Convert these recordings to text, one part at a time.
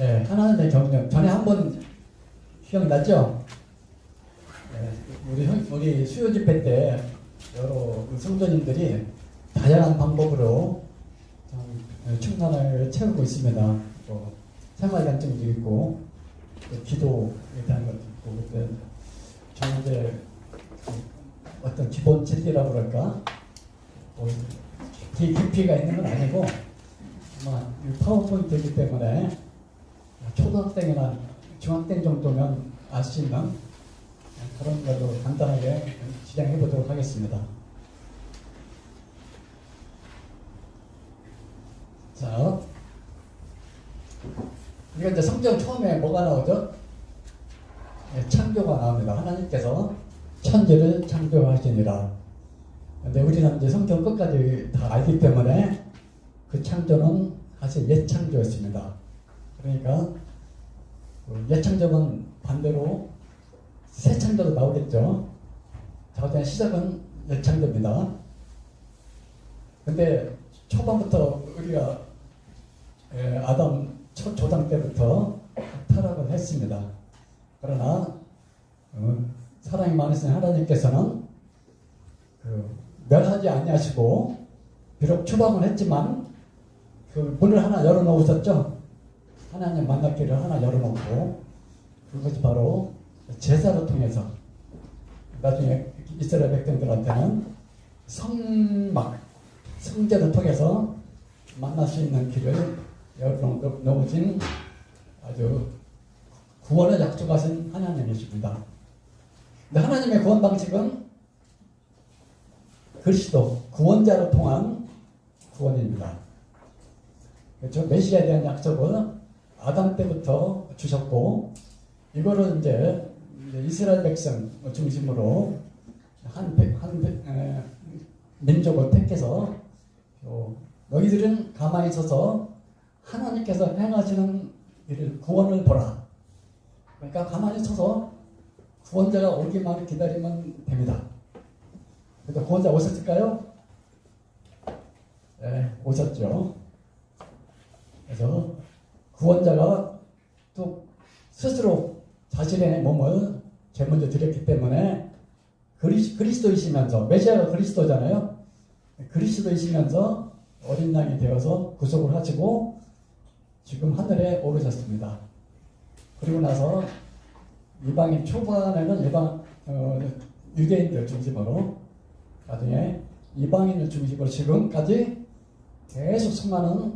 예, 하나님의 경륜. 전에 한번 기억나죠? 예, 우리 수요 집회 때 여러 성도님들이 다양한 방법으로 충만을 채우고 있습니다. 뭐 생활 간증도 있고, 기도에 대한 것도 있고, 그때 저는 이제 어떤 기본 진리라고 그럴까? 뭐 깊이가 있는 건 아니고, 아마 파워포인트이기 때문에 초등학생이나 중학생 정도면 알 수 있는 그런 걸로 간단하게 진행해 보도록 하겠습니다. 자, 우리가 이제 성경 처음에 뭐가 나오죠? 네, 창조가 나옵니다. 하나님께서 천지를 창조하시니라. 근데 우리는 이제 성경 끝까지 다 알기 때문에 그 창조는 사실 옛 창조였습니다. 그러니까 옛 창조는 반대로 새 창조도 나오겠죠. 자우된 시작은 옛 창조입니다. 근데 초반부터 우리가 아담 첫 조상 때부터 타락을 했습니다. 그러나 사랑이 많으신 하나님께서는 멸하지 아니하시고 비록 추방을 했지만 그 문을 하나 열어놓으셨죠. 하나님 만났기를 하나 열어놓고 그것이 바로 제사를 통해서 나중에 이스라엘 백성들한테는 성제를 통해서 만날 수 있는 길을 열어놓으신 아주 구원을 약속하신 하나님이십니다. 근데 하나님의 구원 방식은 그리스도 구원자로 통한 구원입니다. 그렇죠? 메시아에 대한 약속을 아담 때부터 주셨고, 이거를 이제 이스라엘 백성 중심으로 한 민족을 택해서 너희들은 가만히 서서 하나님께서 행하시는 일을 구원을 보라. 그러니까 가만히 서서 구원자가 오기만 기다리면 됩니다. 그래서 구원자 오셨을까요? 네, 오셨죠. 그래서 구원자가 또 스스로 자신의 몸을 제물로 드렸기 때문에 그리스도이시면서, 메시아가 그리스도잖아요. 그리스도이시면서 어린 양이 되어서 구속을 하시고 지금 하늘에 오르셨습니다. 그리고 나서 이방인 초반에는 유대인들 중심으로, 나중에 이방인을 중심으로 지금까지 계속 수많은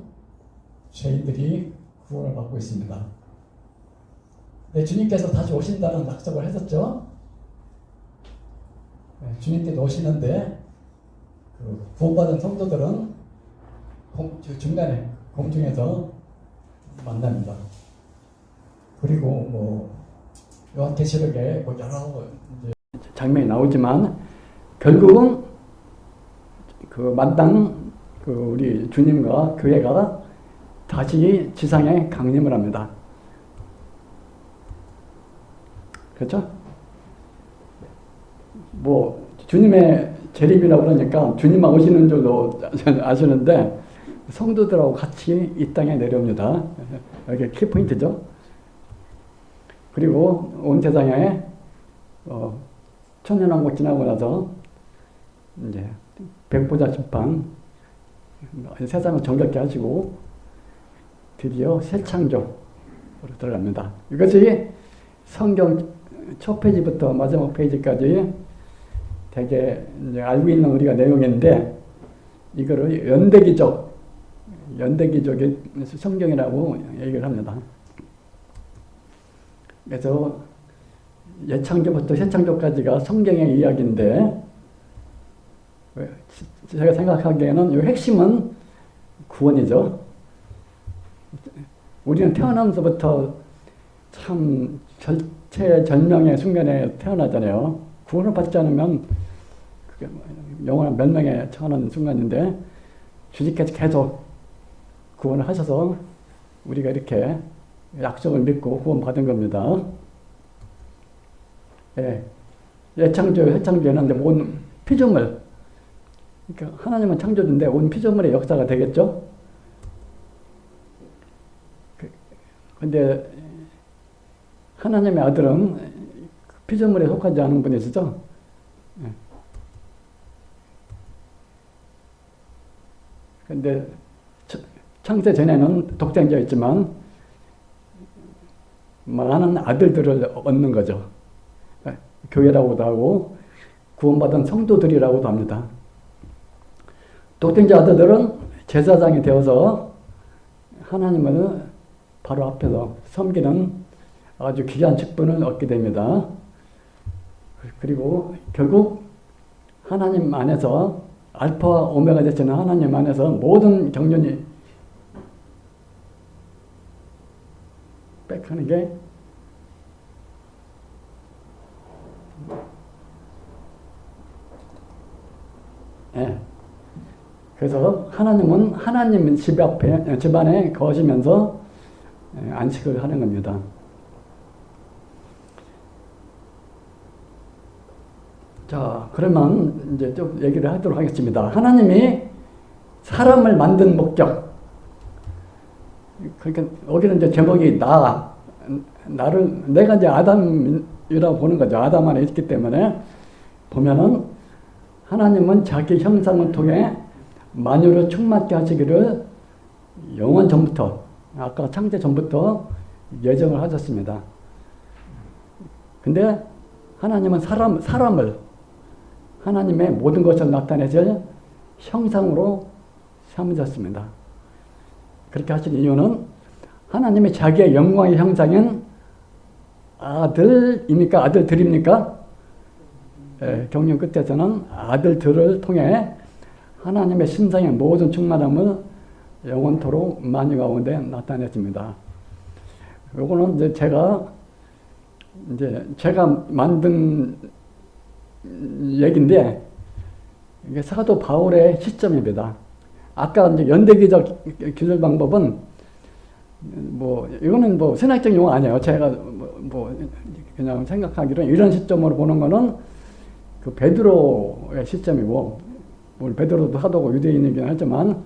죄인들이 구원을 받고 있습니다. 네, 주님께서 다시 오신다는 약속을 했었죠. 네, 주님께서 오시는데 구원받은 성도들은 중간에 공중에서 만납니다. 그리고 뭐 요한계시록에 뭐 여러 장면이 나오지만 결국은 그 만당 우리 주님과 교회가 다시 지상에 강림을 합니다. 그렇죠? 뭐 주님의 재림이라고 그러니까 주님만 오시는 줄도 아시는데 성도들하고 같이 이 땅에 내려옵니다. 이게 키포인트죠. 그리고 온 세상에 천년왕국 지나고 나서 이제 백보자 심판, 세상을 정결케 하시고 드디어 새 창조로 들어갑니다. 이것이 성경 첫 페이지부터 마지막 페이지까지 되게 이제 알고 있는 우리가 내용인데, 이거를 연대기적의 성경이라고 얘기를 합니다. 그래서 옛창조부터 새창조까지가 성경의 이야기인데, 제가 생각하기에는 이 핵심은 구원이죠. 우리는 태어나면서부터 참 절체절명의 순간에 태어나잖아요. 구원을 받지 않으면 그게 영원한 멸망에 처하는 순간인데, 주님께서 계속 구원을 하셔서 우리가 이렇게 약속을 믿고 구원받은 겁니다. 예. 새창조에는 온 피조물, 그러니까 하나님은 창조주인데 온 피조물의 역사가 되겠죠. 근데 하나님의 아들은 피조물에 속하지 않은 분이시죠. 근데 창세 전에는 독생자였지만 많은 아들들을 얻는 거죠. 교회라고도 하고 구원받은 성도들이라고도 합니다. 독생자 아들들은 제사장이 되어서 하나님을 바로 앞에서 섬기는 아주 귀한 직분을 얻게 됩니다. 그리고 결국 하나님 안에서 알파와 오메가 되시는 하나님 안에서 모든 경륜이 빽하는 게 그래서 하나님은 하나님 집 안에 거하시면서 안식을 하는 겁니다. 자, 그러면 이제 좀 얘기를 하도록 하겠습니다. 하나님이 사람을 만든 목적. 그러니까 여기는 이제 제목이 나를 내가 이제 아담이라고 보는 거죠. 아담 안에 있기 때문에 보면은 하나님은 자기 형상을 통해 만유를 충만케 하시기를 영원 전부터, 아까 창세 전부터 예정을 하셨습니다. 근데 하나님은 사람을 하나님의 모든 것을 나타내실 형상으로 삼으셨습니다. 그렇게 하신 이유는 하나님이 자기의 영광의 형상인 아들입니까? 아들들입니까? 경륜 끝에서는 아들들을 통해 하나님의 신상의 모든 충만함을 영원토록 만유 가운데 나타냈습니다. 요거는 이제 제가 만든 얘기인데 이게 사도 바울의 시점입니다. 아까 이제 연대기적 기술 방법은 이거는 신학적 용어 아니에요. 제가 그냥 생각하기로는 이런 시점으로 보는 거는 그 베드로의 시점이고, 베드로도 사도고 유대인이긴 하지만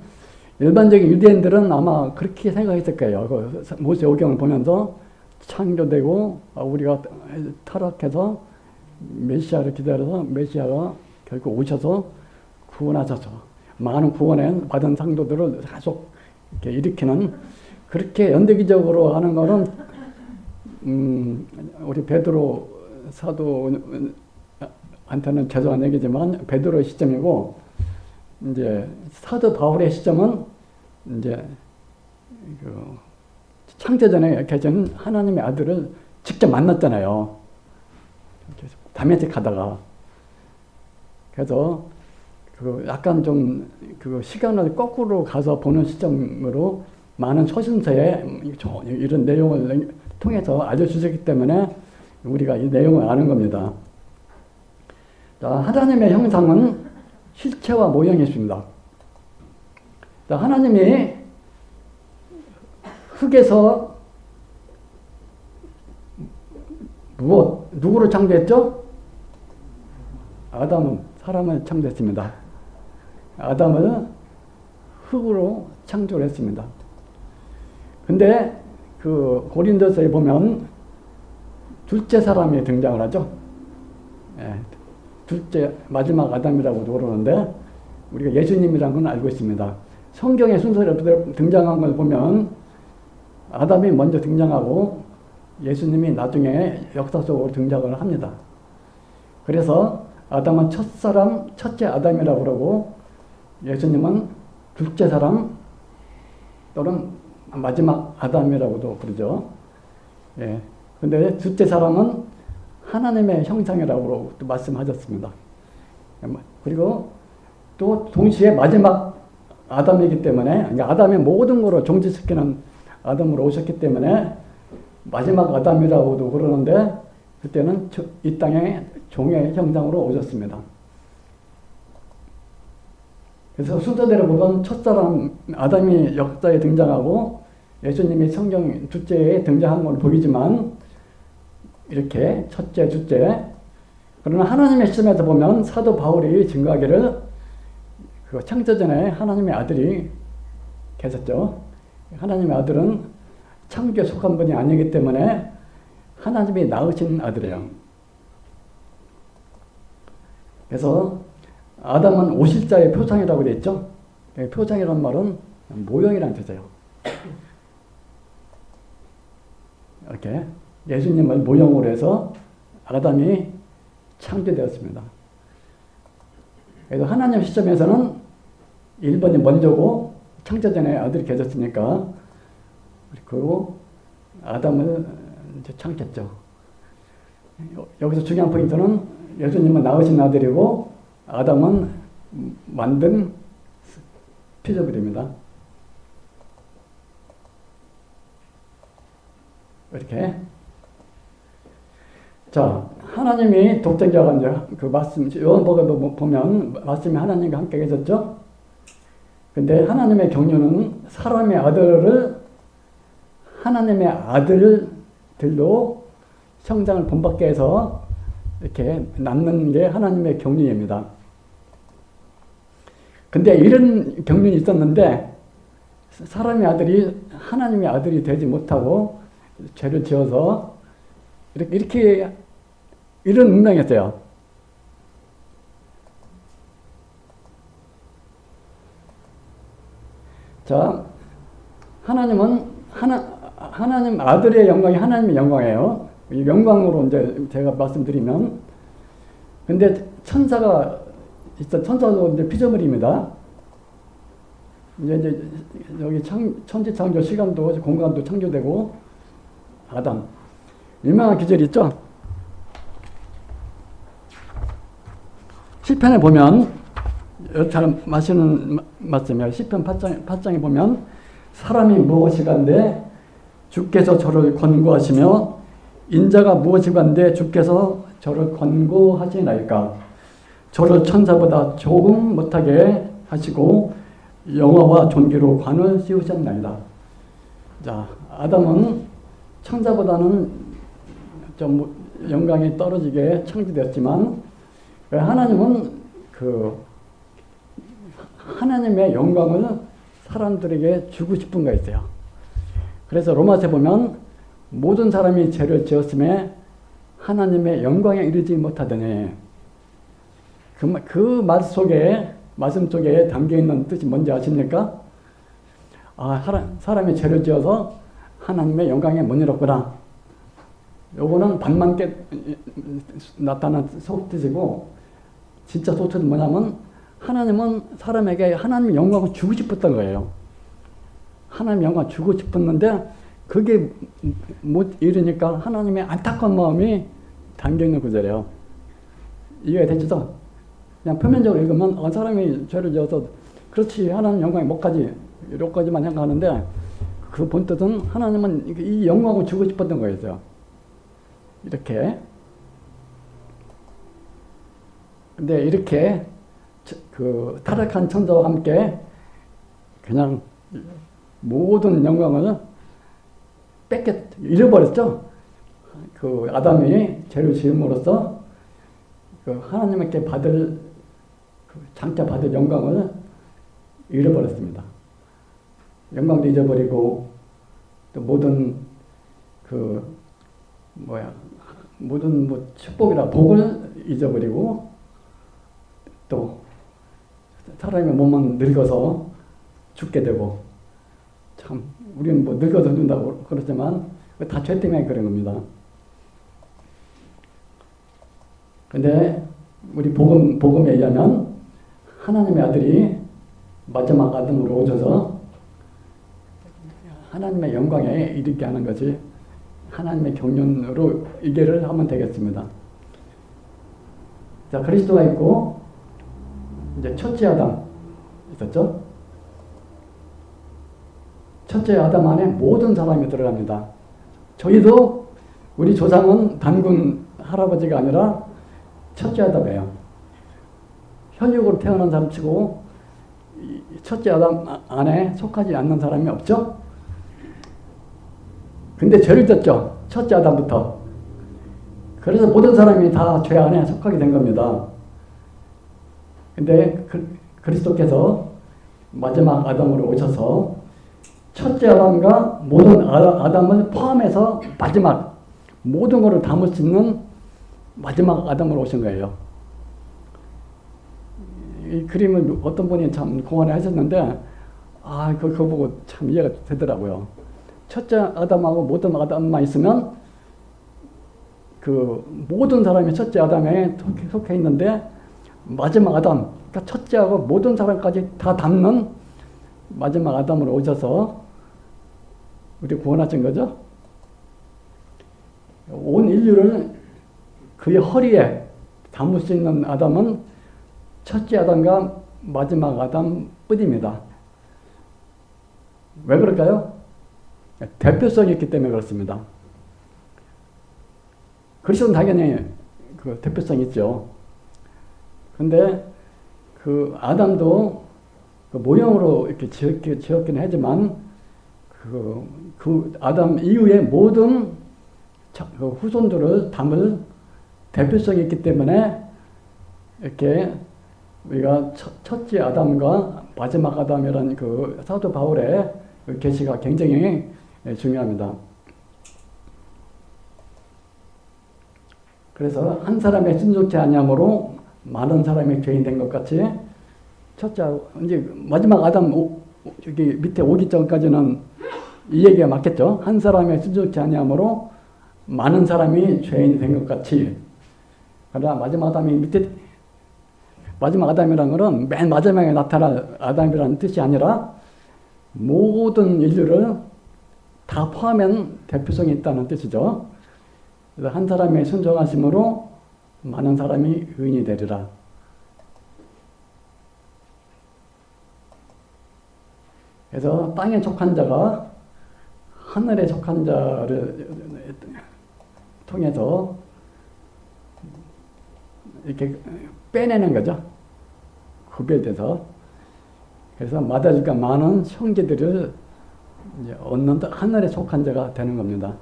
일반적인 유대인들은 아마 그렇게 생각했을 거예요. 그 모세오경을 보면서 창조되고 우리가 타락해서 메시아를 기다려서 메시아가 결국 오셔서 구원하셔서 많은 구원에 받은 상도들을 계속 이렇게 일으키는, 그렇게 연대기적으로 하는 거는 우리 베드로 사도한테는 죄송한 얘기지만 베드로의 시점이고, 이제 사도 바울의 시점은 이제 창세전에 계신 하나님의 아들을 직접 만났잖아요. 담에색 하다가. 그래서 약간 좀 시간을 거꾸로 가서 보는 시점으로 많은 서신서에 이런 내용을 통해서 알려주셨기 때문에 우리가 이 내용을 아는 겁니다. 자, 하나님의 형상은 실체와 모형이 있습니다. 자, 하나님이 흙에서 누구를 창조했죠? 아담은 사람을 창조했습니다. 아담을 흙으로 창조를 했습니다. 근데 고린도서에 보면 둘째 사람이 등장을 하죠. 둘째 마지막 아담이라고도 그러는데 우리가 예수님이라는 건 알고 있습니다. 성경의 순서대로 등장한 걸 보면 아담이 먼저 등장하고 예수님이 나중에 역사 속으로 등장을 합니다. 그래서 아담은 첫째 아담이라고 그러고 예수님은 둘째 사람 또는 마지막 아담이라고도 그러죠. 근데 둘째 사람은 하나님의 형상이라고 또 말씀하셨습니다. 그리고 또 동시에 마지막 아담이기 때문에, 아담의 모든 거로 종지시키는 아담으로 오셨기 때문에 마지막 아담이라고도 그러는데, 그때는 이 땅에 종의 형상으로 오셨습니다. 그래서 순서대로 보면 첫사람 아담이 역사에 등장하고 예수님이 성경 둘째에 등장한 걸 보이지만 이렇게 첫째, 둘째. 그러나 하나님의 시점에서 보면 사도 바울이 증거하기를 창세전에 하나님의 아들이 계셨죠. 하나님의 아들은 창조에 속한 분이 아니기 때문에 하나님이 낳으신 아들이에요. 그래서 아담은 오실자의 표상이라고 그랬죠. 표상이라는 말은 모형이라는 뜻이에요. 이렇게 예수님을 모형으로 해서 아담이 창조되었습니다. 그래서 하나님 시점에서는 1번이 먼저고 창조 전에 아들이 계셨으니까 그리고 아담을 이제 창조했죠. 여기서 중요한 포인트는 예수님은 낳으신 아들이고 아담은 만든 피조물입니다. 이렇게. 자, 하나님이 독생자가 이제 그 말씀, 요한복음도 보면 말씀이 하나님과 함께 계셨죠? 근데 하나님의 경륜은 사람의 아들을 하나님의 아들들로 성장을 본받게 해서 이렇게 낳는 게 하나님의 경륜입니다. 근데 이런 경륜이 있었는데 사람의 아들이 하나님의 아들이 되지 못하고 죄를 지어서 이렇게 이런 운명이었어요. 자, 하나님은 하나님 아들의 영광이 하나님의 영광이에요. 이 영광으로 이제 제가 말씀드리면, 근데 천사가 천사도 이제 피조물입니다. 이제 여기 천지 창조 시간도 공간도 창조되고 아담 유명한 기절이 있죠. 시편에 보면 잘 마시는 말씀이에요. 시편 8장에 보면 사람이 무엇이간데 주께서 저를 권고하시며 인자가 무엇이간데 주께서 저를 권고하시나이까. 저를 천사보다 조금 못하게 하시고 영화와 존귀로 관을 씌우셨나이다. 자, 아담은 천사보다는 좀 영광이 떨어지게 창조되었지만 하나님은 그 하나님의 영광을 사람들에게 주고 싶은 거 있어요. 그래서 로마서에 보면 모든 사람이 죄를 지었음에 하나님의 영광에 이르지 못하더니 그 말씀 속에 담겨있는 뜻이 뭔지 아십니까? 사람이 죄를 지어서 하나님의 영광에 못 이뤘구나. 요거는 반만 나타난 속뜻이고 진짜 속뜻은 뭐냐면 하나님은 사람에게 하나님의 영광을 주고 싶었던 거예요. 하나님의 영광을 주고 싶었는데 그게 못 이루니까 하나님의 안타까운 마음이 담겨있는 구절이에요. 이해가 되죠? 그냥 표면적으로 읽으면 사람이 죄를 지어서 그렇지 하나님 영광이 못 가지 여기까지만 생각하는데 그 본뜻은 하나님은 이 영광을 주고 싶었던 거였어요. 이렇게. 근데 이렇게 그 타락한 천사와 함께 그냥 모든 영광을 잃어버렸죠. 그 아담이 죄를 지음으로써 그 하나님께 장차 받을 영광을 잃어버렸습니다. 영광도 잊어버리고 또 모든 축복이나 복을 잊어버리고 또 사람의 몸은 늙어서 죽게 되고 참 우리는 뭐 늙어서 죽는다고 그러지만 다 죄 때문에 그런 겁니다. 근데 우리 복음에 의하면 하나님의 아들이 마지막 아담으로 오셔서 하나님의 영광에 이르게 하는 것이 하나님의 경륜으로 이해를 하면 되겠습니다. 자, 그리스도가 있고 이제 첫째 아담 있었죠? 첫째 아담 안에 모든 사람이 들어갑니다. 저희도 우리 조상은 단군 할아버지가 아니라 첫째 아담이에요. 혈육으로 태어난 사람 치고 첫째 아담 안에 속하지 않는 사람이 없죠? 근데 죄를 졌죠. 첫째 아담부터. 그래서 모든 사람이 다 죄 안에 속하게 된 겁니다. 근데 그리스도께서 마지막 아담으로 오셔서 첫째 아담과 모든 아담을 포함해서 마지막 모든 것을 담을 수 있는 마지막 아담으로 오신 거예요. 이 그림을 어떤 분이 참 공헌을 하셨는데, 그거 보고 참 이해가 되더라고요. 첫째 아담하고 모든 아담만 있으면 그 모든 사람이 첫째 아담에 속해 있는데, 마지막 아담, 그러니까 첫째하고 모든 사람까지 다 담는 마지막 아담으로 오셔서 우리 구원하신 거죠. 온 인류를 그의 허리에 담을 수 있는 아담은 첫째 아담과 마지막 아담 뿐입니다. 왜 그럴까요? 대표성이 있기 때문에 그렇습니다. 그리스도는 당연히 그 대표성이 있죠. 근데 그 아담도 그 모형으로 이렇게 지었긴 하지만 그 아담 이후의 모든 그 후손들을 담을 대표성이 있기 때문에 이렇게 우리가 첫째 아담과 마지막 아담이라는 그 사도 바울의 그 계시가 굉장히 중요합니다. 그래서 한 사람의 순종치 아니함으로 많은 사람이 죄인 된 것 같이 첫째 이제 마지막 아담 여기 밑에 오기 전까지는 이 얘기가 맞겠죠. 한 사람의 순종치 아니함으로 많은 사람이 죄인이 된 것 같이. 그러나 마지막 아담이 밑에 마지막 아담이라는 것은 맨 마지막에 나타날 아담이라는 뜻이 아니라 모든 인류를 다 포함한 대표성이 있다는 뜻이죠. 그래서 한 사람의 순종하심으로 많은 사람이 의인이 되리라. 그래서 땅에 속한 자가 하늘에 속한 자를 통해서 이렇게 빼내는 거죠. 구별돼서. 그래서 마다리가 많은 형제들을 얻는 하늘에 속한 자가 되는 겁니다.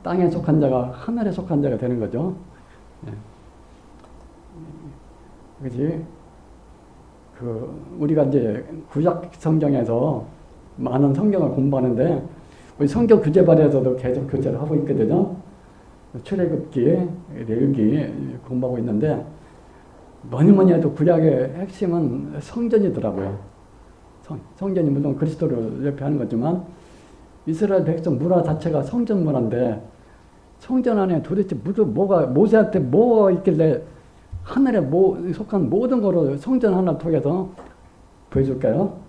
땅에 속한 자가 하늘에 속한 자가 되는 거죠. 그지? 우리가 이제 구약 성경에서 많은 성경을 공부하는데, 우리 성경 교재반에서도 계속 교재를 하고 있거든요. 출애굽기, 레위기 공부하고 있는데, 뭐니 해도 구약의 핵심은 성전이더라고요. 성전이 물론 그리스도를 옆에 하는 거지만, 이스라엘 백성 문화 자체가 성전 문화인데, 성전 안에 도대체 모세한테 뭐가 있길래 하늘에 속한 모든 거를 성전 하나 통해서 보여줄까요?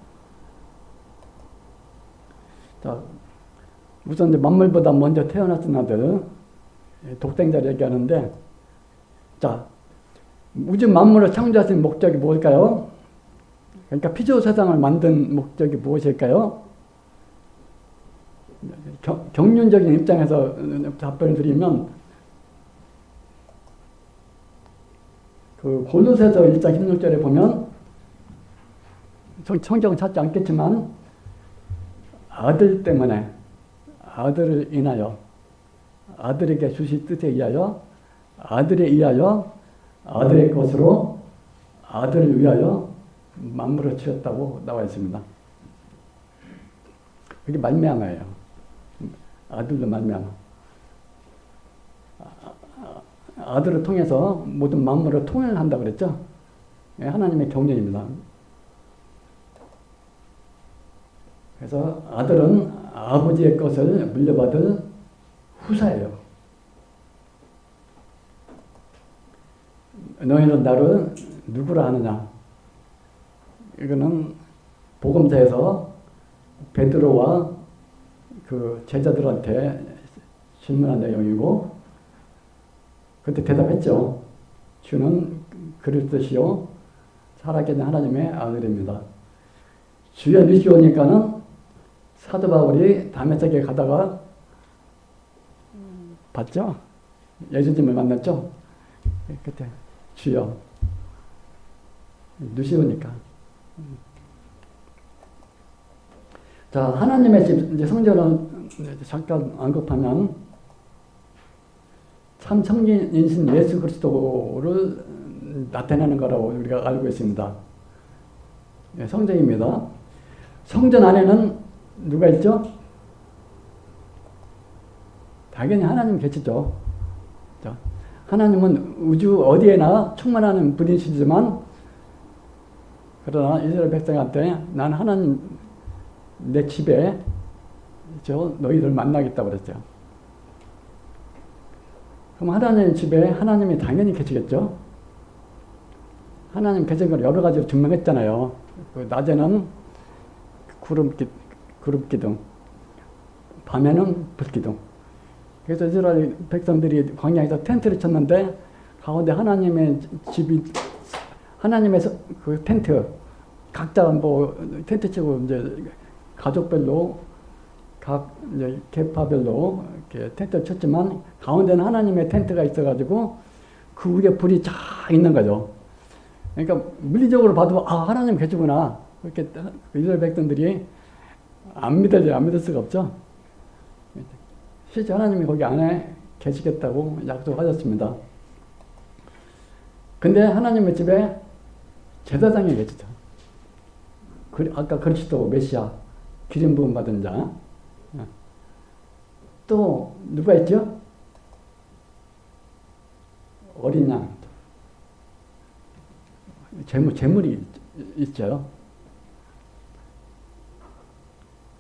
자, 우선 이제 만물보다 먼저 태어났던 아들, 독생자를 얘기하는데, 자, 우주 만물을 창조하신 목적이 뭘까요? 그러니까 피조 세상을 만든 목적이 무엇일까요? 경륜적인 입장에서 답변을 드리면, 그 골로새서 1장 16절에 보면, 성경은 찾지 않겠지만 아들 때문에, 아들을 인하여, 아들에게 주실 뜻에 의하여, 아들에 의하여, 아들의 것으로, 아들을 위하여 만물을 지었다고 나와 있습니다. 그게 말미암아예요. 아들로 말미암아. 아들을 통해서 모든 만물을 통일한다고 그랬죠. 하나님의 경륜입니다. 그래서 아들은 아버지의 것을 물려받을 후사예요. 너희는 나를 누구라 하느냐? 이거는 복음서에서 베드로와 그 제자들한테 질문한 내용이고, 그때 대답했죠. 주는 그리스도시요 살아계신 하나님의 아들입니다. 주여 누시오니까는 사도 바울이 다메섹에 가다가 봤죠? 예수님을 만났죠? 그때 주여 누시오니까. 자, 하나님의 집, 이제 성전을 잠깐 언급하면 참 성인이신 예수 그리스도를 나타내는 거라고 우리가 알고 있습니다. 성전입니다. 성전 안에는 누가 있죠? 당연히 하나님 계시죠. 자, 하나님은 우주 어디에나 충만하는 분이시지만 그러나 이스라엘 백성한테 난 하나님 내 집에 저 너희들 만나겠다고 그랬어요. 그럼 하나님 집에 하나님이 당연히 계시겠죠. 하나님 계신 걸 여러 가지로 증명했잖아요. 그 낮에는 구름 기둥, 밤에는 불 기둥. 그래서 이스라엘 백성들이 광야에서 텐트를 쳤는데 가운데 하나님의 집이 하나님의 그 텐트 각자 뭐 텐트 치고 이제 가족별로 각 이제 계파별로 이렇게 텐트를 쳤지만 가운데는 하나님의 텐트가 있어가지고 그 위에 불이 쫙 있는 거죠. 그러니까 물리적으로 봐도 아 하나님 계시구나 그렇게 이스라엘 백성들이 안 믿을 수가 없죠. 실제 하나님이 거기 안에 계시겠다고 약속하셨습니다. 근데 하나님의 집에 제사장이 계시죠. 아까 그리스도 메시아 기름 부음 받은 자. 또 누가 있죠? 어린 양. 재물이 있죠.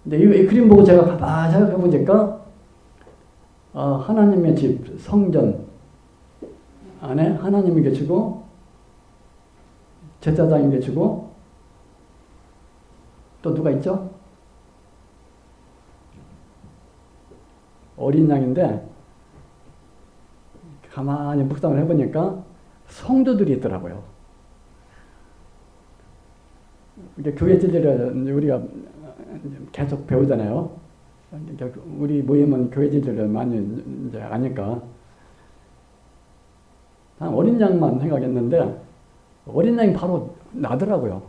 근데 이 그림 보고 제가 가만히 생각해 보니까 하나님의 집 성전 안에 하나님이 계시고 제사장이 계시고 또 누가 있죠? 어린 양인데 가만히 묵상을 해보니까 성도들이 있더라고요. 이게 교회 진리를 우리가 계속 배우잖아요. 우리 모임은 교회 진리를 많이 이제 아니까 난 어린 양만 생각했는데 어린 양이 바로 나더라고요.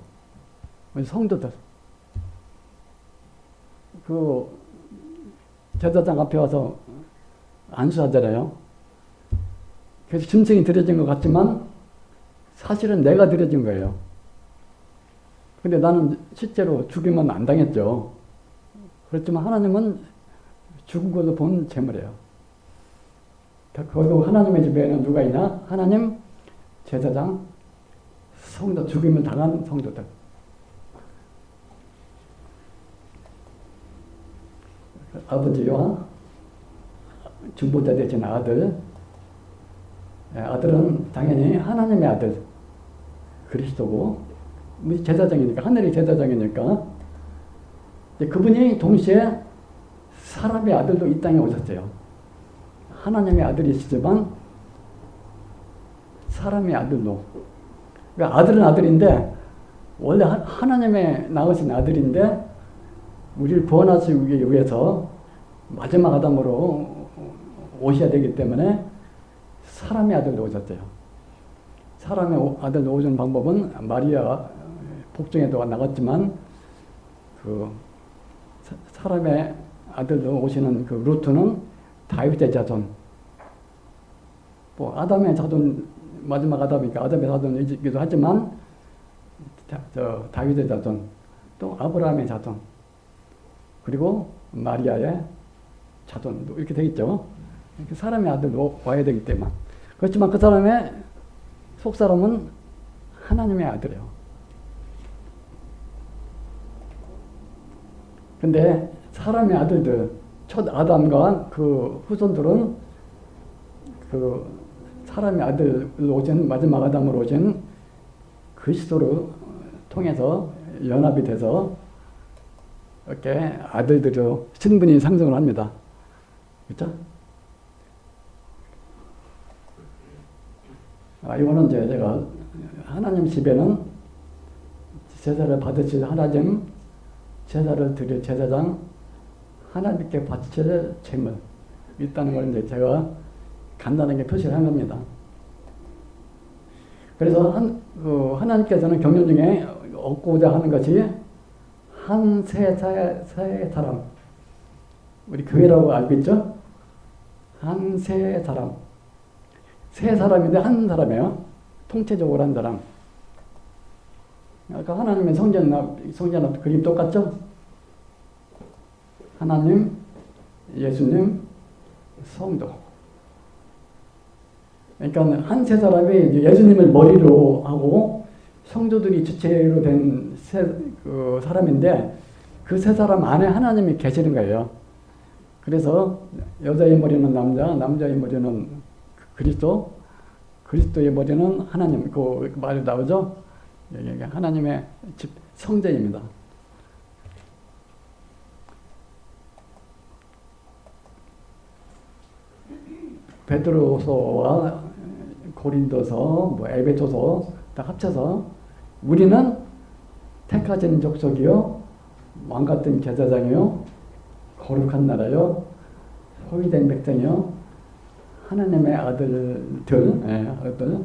성도들. 그 제사장 앞에 와서 안수하잖아요. 그래서 짐승이 드려진 것 같지만 사실은 내가 드려진 거예요. 근데 나는 실제로 죽이면 안 당했죠. 그렇지만 하나님은 죽은 것을 본 재물이에요. 거기도 하나님의 집에는 누가 있냐? 하나님, 제사장, 성도, 죽임을 당한 성도들. 아버지와 중보자 되신 아들, 아들은 당연히 하나님의 아들, 그리스도고, 제사장이니까, 하늘의 제사장이니까, 그분이 동시에 사람의 아들도 이 땅에 오셨어요. 하나님의 아들이시지만, 사람의 아들로. 그러니까 아들은 아들인데, 원래 하나님의 낳으신 아들인데, 우리를 구원하시기 위해서 마지막 아담으로 오셔야 되기 때문에 사람의 아들로 오셨어요. 사람의 아들로 오신 방법은 마리아 복중에도 나갔지만 그 사람의 아들로 오시는 그 루트는 다윗의 자손. 뭐 아담의 자손 마지막 아담이니까 아담의 자손이기도 하지만 다윗의 자손 또 아브라함의 자손 그리고 마리아의 자손 이렇게 되어 있죠. 사람의 아들로 와야 되기 때문에 그렇지만 그 사람의 속사람은 하나님의 아들이에요. 근데 사람의 아들들 첫 아담과 그 후손들은 그 사람의 아들로 오신 마지막 아담으로 오신 그리스도를 통해서 연합이 돼서 이렇게 아들들로 신분이 상승을 합니다. 그렇죠? 이거는 이제 제가 하나님 집에는 제사를 받으실 하나님, 제사를 드릴 제사장, 하나님께 바칠 제물 있다는 걸 이제 제가 간단하게 표시를 한 겁니다. 그래서 하나님께서는 경륜 중에 얻고자 하는 것이 한 세 사람, 우리 교회라고 알고 있죠? 한 세 사람. 세 사람인데 한 사람이에요. 통체적으로 한 사람. 아까 하나님의 성전 앞 그림 똑같죠? 하나님, 예수님, 성도. 그러니까 한 세 사람이 예수님을 머리로 하고 성도들이 주체로 된 그 사람인데 그 세 사람 안에 하나님이 계시는 거예요. 그래서 여자의 머리는 남자, 남자의 머리는 그리스도, 그리스도의 머리는 하나님. 그 말이 나오죠? 하나님의 집 성전입니다. 베드로서와 고린도서, 뭐 에베소서 다 합쳐서 우리는 택하신 족속이요, 왕같은 제사장이요, 거룩한 나라요, 소유된 백성이요, 하나님의 아들들, 아들,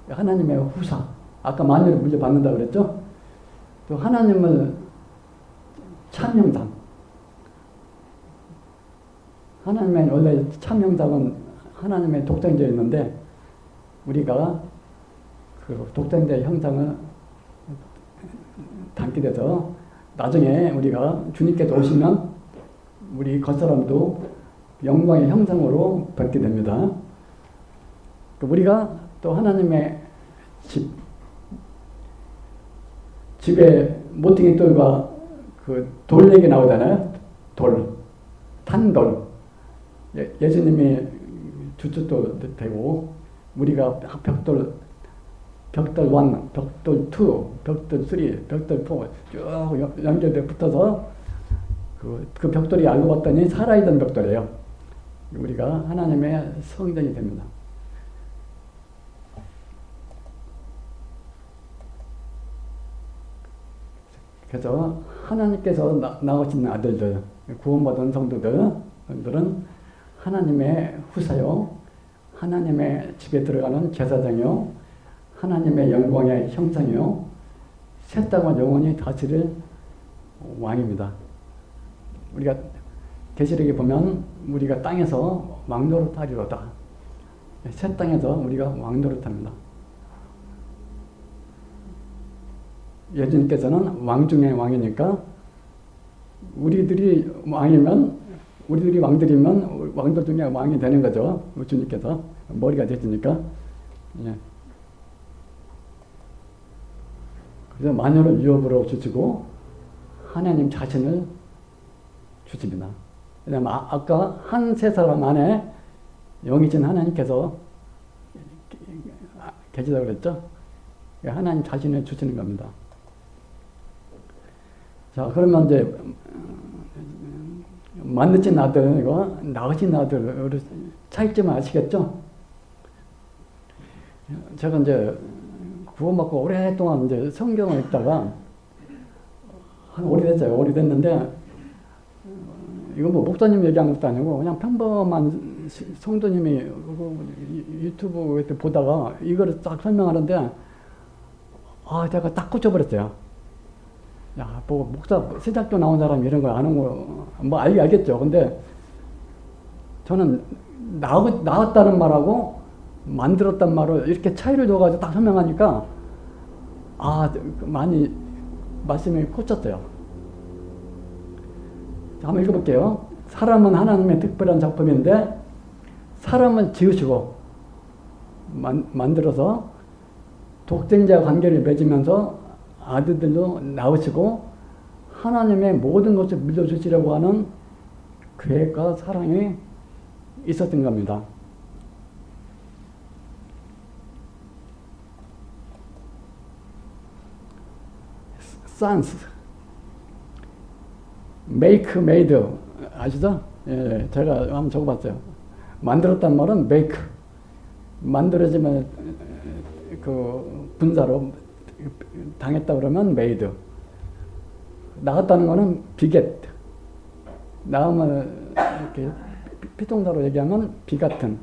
하나님의 후사. 아까 만유를 물려받는다고 그랬죠? 또 하나님을 참형상. 하나님의 원래 참형상은 하나님의 독생자였는데 우리가 그 독생자의 형상을 담게 돼서 나중에 우리가 주님께서 오시면 우리 겉사람도 영광의 형상으로 받게 됩니다. 우리가 또 하나님의 집에 모퉁이 돌과 그 돌 얘기 나오잖아요. 돌, 탄돌. 예수님이 주춧돌 되고 우리가 벽돌 1, 벽돌 2, 벽돌 3, 벽돌 4 쭉 연결돼 붙어서 그 벽돌이 알고 봤더니 살아있던 벽돌이에요. 우리가 하나님의 성전이 됩니다. 그래서 하나님께서 낳으신 아들들, 구원받은 성도들은 하나님의 후사요, 하나님의 집에 들어가는 제사장이요, 하나님의 영광의 형상이요, 새 땅을 영원히 다스릴 왕입니다. 우리가 계시록에 보면 우리가 땅에서 왕노릇하리로다. 새 땅에서 우리가 왕노릇합니다. 예수님께서는 왕 중에 왕이니까 우리들이 왕이면, 우리들이 왕들이면 왕들 중에 왕이 되는 거죠. 주님께서 머리가 되시니까. 예. 그래서 마녀를 유업으로 주시고 하나님 자신을 주십니다. 왜냐하면 아까 한 세 사람 안에 영이신 하나님께서 계시다고 그랬죠. 하나님 자신을 주시는 겁니다. 자, 그러면 이제 만드신 아들과 낳으신 아들 차이점을 아시겠죠? 제가 이제 구원받고 오랫동안 이제 성경을 읽다가 오래됐어요. 오래됐는데 이건 뭐 목사님 얘기한 것도 아니고 그냥 평범한 성도님이 유튜브 보다가 이거를 딱 설명하는데 제가 딱 꽂혀버렸어요. 야, 뭐 목사 신학교 나온 사람이 이런 거 아는 거 뭐 알겠죠. 근데 저는 나왔다는 말하고 만들었단 말을 이렇게 차이를 둬가지고 딱 설명하니까 많이 말씀이 꽂혔어요. 자, 한번 읽어볼게요. 사람은 하나님의 특별한 작품인데 사람을 지으시고 만들어서 독생자 관계를 맺으면서 아들들로 낳으시고 하나님의 모든 것을 물려주시려고 하는 계획과 사랑이 있었던 겁니다. sons, make, made 아시죠? 예, 제가 한번 적어봤어요. 만들었단 말은 make, 만들어지면 그 분사로 당했다 그러면 made, 낳았다는 거는 beget, 낳으면 이렇게 피동사로 얘기하면 비같은.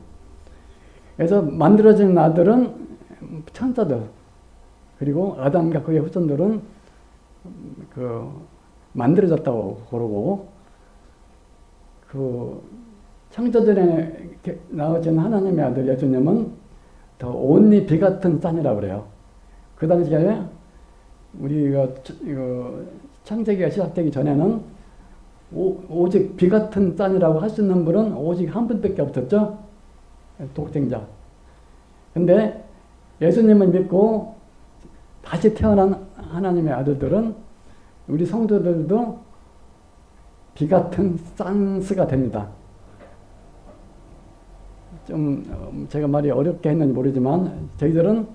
그래서 만들어진 아들은 천사들, 그리고 아담과 그의 후손들은 그 만들어졌다고 그러고, 그 창조전에 나오신 하나님의 아들 예수님은 더 온리 비같은 쌍이라고 그래요. 그 당시에 우리가 창세기가 시작되기 전에는 오직 비 같은 짠이라고 할 수 있는 분은 오직 한 분밖에 없었죠. 독생자. 근데 예수님을 믿고 다시 태어난 하나님의 아들들은 우리 성도들도 비 같은 싼스가 됩니다. 좀 제가 말이 어렵게 했는지 모르지만 저희들은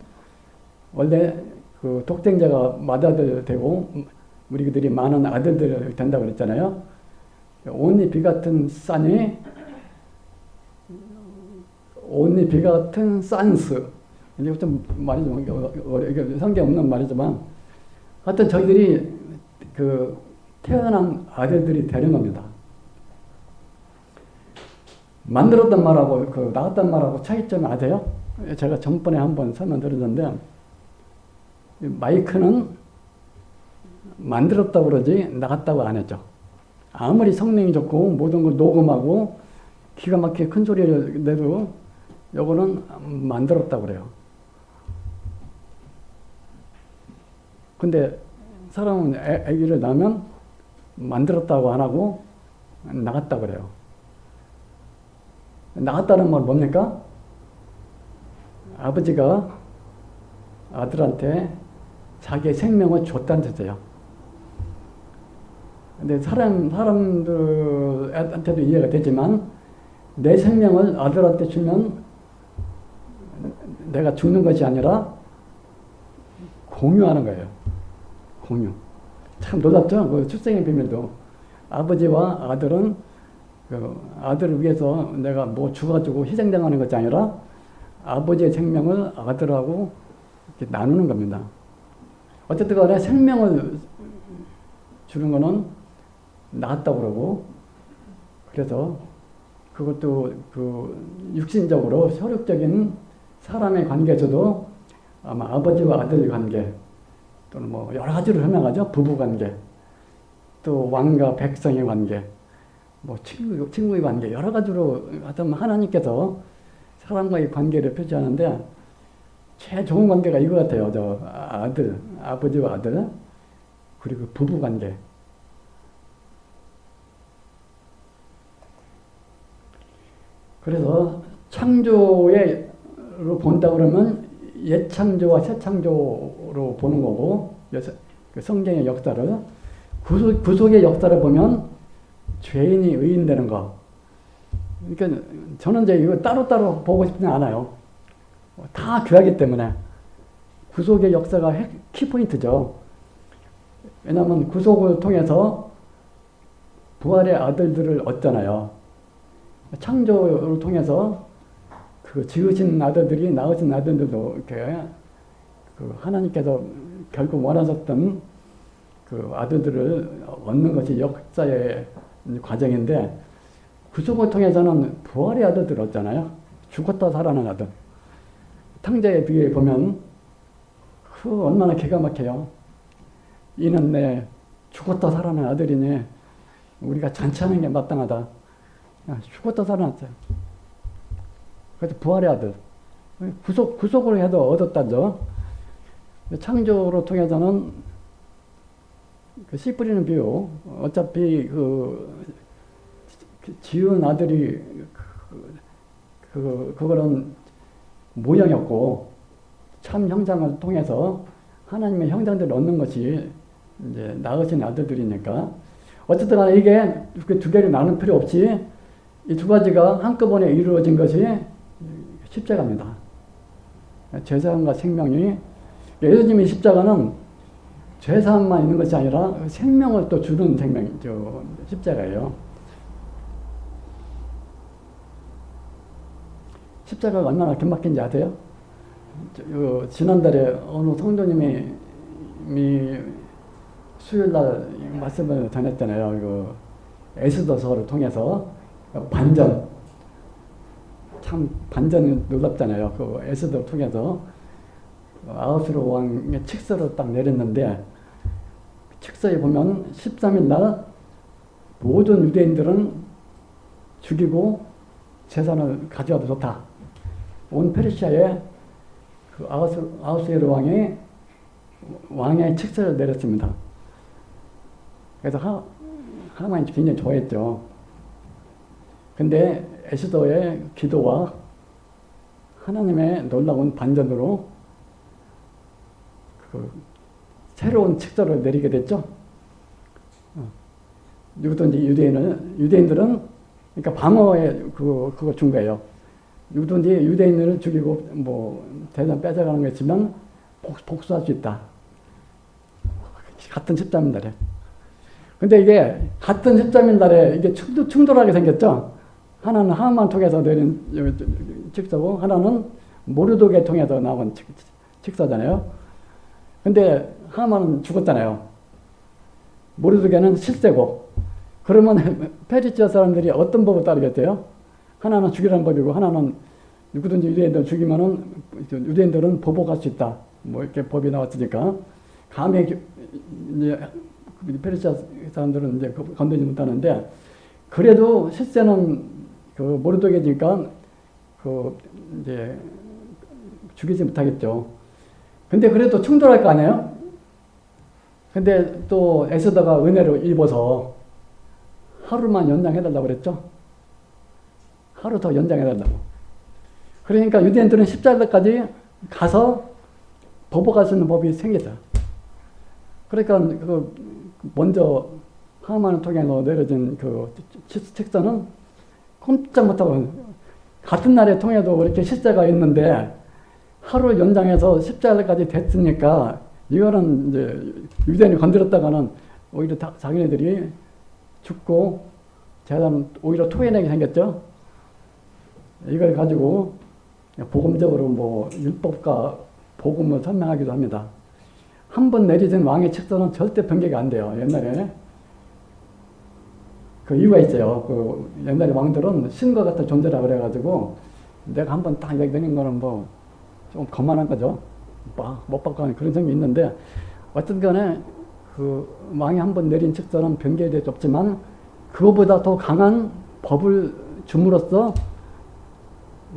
원래 그 독생자가 맏아들 되고 우리들이 많은 아들들이 된다고 그랬잖아요. 온리 비 같은 싼이 온리 비 같은 싼스. 이게 좀 말이 좀 이게 성경 없는 말이지만 하여튼 저희들이 그 태어난 아들들이 되는 겁니다. 만들었단 말하고 그 낳았단 말하고 차이점 아세요? 제가 전번에 한번 설명드렸는데 마이크는 만들었다고 그러지 낳았다고 안 했죠. 아무리 성능이 좋고 모든 걸 녹음하고 기가 막히게 큰 소리를 내도 요거는 만들었다고 그래요. 근데 사람은 아기를 낳으면 만들었다고 안 하고 낳았다고 그래요. 낳았다는 말 뭡니까? 아버지가 아들한테 자기의 생명을 줬다는 뜻이에요. 근데 사람들한테도 이해가 되지만 내 생명을 아들한테 주면 내가 죽는 것이 아니라 공유하는 거예요. 공유. 참 놀랍죠? 그 출생의 비밀도. 아버지와 아들은 그 아들을 위해서 내가 뭐 죽어가지고 희생당하는 것이 아니라 아버지의 생명을 아들하고 이렇게 나누는 겁니다. 어쨌든 간에 생명을 주는 거는 낳았다고 그러고, 그래서 그것도 그 육신적으로 혈육적인 사람의 관계에서도 아마 아버지와 아들 관계, 또는 뭐 여러 가지로 설명하죠. 부부 관계, 또 왕과 백성의 관계, 뭐 친구의 관계, 여러 가지로 하여튼 하나님께서 사람과의 관계를 표시하는데 제일 좋은 관계가 이거 같아요. 저 아들, 아버지와 아들, 그리고 부부 관계. 그래서 창조로 본다 그러면 옛 창조와 새 창조로 보는 거고, 그 성경의 역사를 구속의 역사를 보면 죄인이 의인되는 거. 그러니까 저는 이제 이거 따로따로 보고 싶지는 않아요. 다 교하기 때문에 구속의 역사가 키포인트죠. 왜냐하면 구속을 통해서 부활의 아들들을 얻잖아요. 창조를 통해서 그 지으신 아들들이 낳으신 아들들도 이렇게 그 하나님께서 결국 원하셨던 그 아들들을 얻는 것이 역사의 과정인데, 구속을 통해서는 부활의 아들들을 얻잖아요. 죽었다 살아난 아들. 탕자의 비유에 보면 그 얼마나 기가 막혀요. 이는 내 죽었다 살아난 아들이니 우리가 잔치하는 게 마땅하다. 죽었다 살아났어요. 그래서 부활의 아들. 구속을 해도 얻었다죠. 창조로 통해서는 그 씨 뿌리는 비유. 어차피 지은 아들이 그거는 모형이었고, 참 형상을 통해서 하나님의 형상들을 얻는 것이 이제 낳으신 아들들이니까, 어쨌든 간에 이게 두 개를 나눌 필요 없이 이 두 가지가 한꺼번에 이루어진 것이 십자가입니다. 죄사함과 생명이, 예수님의 십자가는 죄사함만 있는 것이 아니라 생명을 또 주는 십자가예요. 십자가가 얼마나 긴막힌지 아세요? 지난달에 어느 성도님이 수요일날 말씀을 전했잖아요. 에스더서를 통해서 반전, 참 반전이 놀랍잖아요. 그 에스더를 통해서 아하수르 왕의 칙서를 딱 내렸는데, 칙서에 보면 13일 날 모든 유대인들은 죽이고 재산을 가져와도 좋다. 온 페르시아에 그 아하수에로 왕의 칙서를 내렸습니다. 그래서 하나님이 굉장히 좋아했죠. 근데 에스더의 기도와 하나님의 놀라운 반전으로 그 새로운 책자를 내리게 됐죠. 누구든지 유대인들은 그러니까 방어에 그거 준 거예요. 누구든지 유대인을 죽이고 뭐 대장 뺏어가는 거 있으면 복수할 수 있다. 같은 십자민달에. 근데 이게 같은 십자민달에 이게 충돌하게 생겼죠. 하나는 하만 통해서 내린 책사고 하나는 모르독에 통해서 나온 책사잖아요. 근데 하만은 죽었잖아요. 모르독에는 실세고. 그러면 페르시아 사람들이 어떤 법을 따르겠대요? 하나는 죽이라는 법이고 하나는 누구든지 유대인들 죽이면은 유대인들은 보복할 수 있다. 뭐 이렇게 법이 나왔으니까 감히 이제 페르시아 사람들은 이제 건드리지 못하는데 그래도 실세는 그 모르독이니까 그 이제 죽이지 못하겠죠. 근데 그래도 충돌할 거 아니에요? 근데 또 에스더가 은혜를 입어서 하루만 연장해달라고 그랬죠. 하루 더 연장해달라고. 그러니까 유대인들은 십자가까지 가서 보복할 수 있는 법이 생겼죠. 그러니까 그 먼저 하만을 통해서 내려진 그 책사는 꼼짝 못하고 같은 날에 통해도 그렇게 실제가 있는데 하루 연장해서 십자가까지 됐으니까 이거는 이제 유대인이 건드렸다가는 오히려 자기네들이 죽고 재단은 오히려 토해내게 생겼죠. 이걸 가지고 복음적으로 뭐 율법과 복음을 설명하기도 합니다. 한 번 내리진 왕의 책사는 절대 변경이 안 돼요. 옛날에 그 이유가 있어요. 그 옛날에 왕들은 신과 같은 존재라 그래가지고 내가 한 번 딱 내린 거는 뭐 좀 거만한 거죠. 못 받고 하는 그런 점이 있는데 어떤 간에 그 왕이 한 번 내린 책사는 변경이 될 수 없지만 그거보다 더 강한 법을 줌으로써